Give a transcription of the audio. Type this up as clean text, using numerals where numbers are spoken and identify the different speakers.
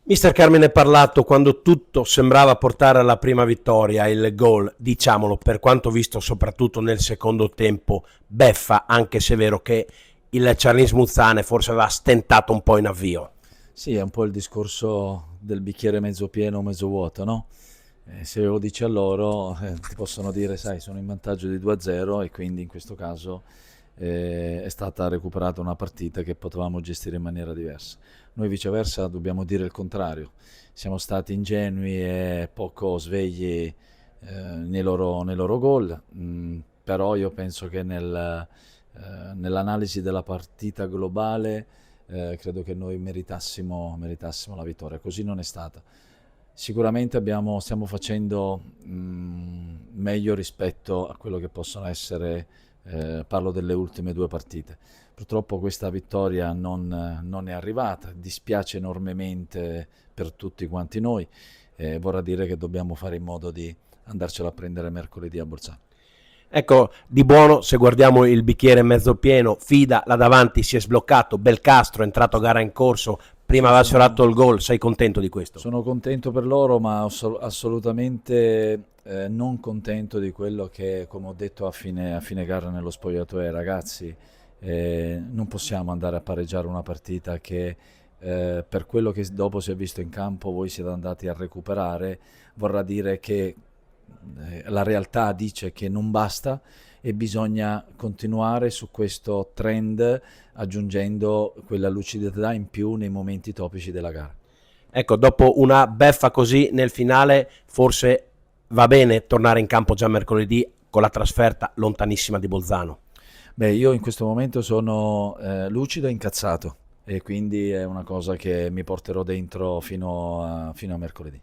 Speaker 1: Mister Carmine Parlato, quando tutto sembrava portare alla prima vittoria, il gol, diciamolo, per quanto visto soprattutto nel secondo tempo, beffa, anche se è vero che il Charlis Muzzane forse aveva stentato un po' in avvio.
Speaker 2: Sì, è un po' il discorso del bicchiere mezzo pieno o mezzo vuoto, no? Se lo dici a loro, ti possono dire, sai, sono in vantaggio di 2-0 e quindi in questo caso è stata recuperata una partita che potevamo gestire in maniera diversa. Noi viceversa dobbiamo dire il contrario, siamo stati ingenui e poco svegli nei loro gol, però io penso che nell'analisi della partita globale credo che noi meritassimo la vittoria, così non è stata. Sicuramente stiamo facendo meglio rispetto a quello che possono essere, parlo delle ultime due partite. Purtroppo questa vittoria non è arrivata, dispiace enormemente per tutti quanti noi, vorrà dire che dobbiamo fare in modo di andarcela a prendere mercoledì a Bolzano.
Speaker 1: Ecco, di buono, se guardiamo il bicchiere mezzo pieno, Fida là davanti si è sbloccato, Belcastro è entrato a gara in corso, prima
Speaker 2: Sì,
Speaker 1: aveva sfiorato il gol, sei contento di questo?
Speaker 2: sono contento per loro, ma assolutamente non contento di quello che, come ho detto a fine gara nello spogliatoio, ragazzi, non possiamo andare a pareggiare una partita che per quello che dopo si è visto in campo voi siete andati a recuperare, vorrà dire che la realtà dice che non basta e bisogna continuare su questo trend aggiungendo quella lucidità in più nei momenti topici della gara.
Speaker 1: Ecco, dopo una beffa così nel finale, forse va bene tornare in campo già mercoledì con la trasferta lontanissima di Bolzano.
Speaker 2: Beh, io in questo momento sono lucido e incazzato e quindi è una cosa che mi porterò dentro fino a mercoledì.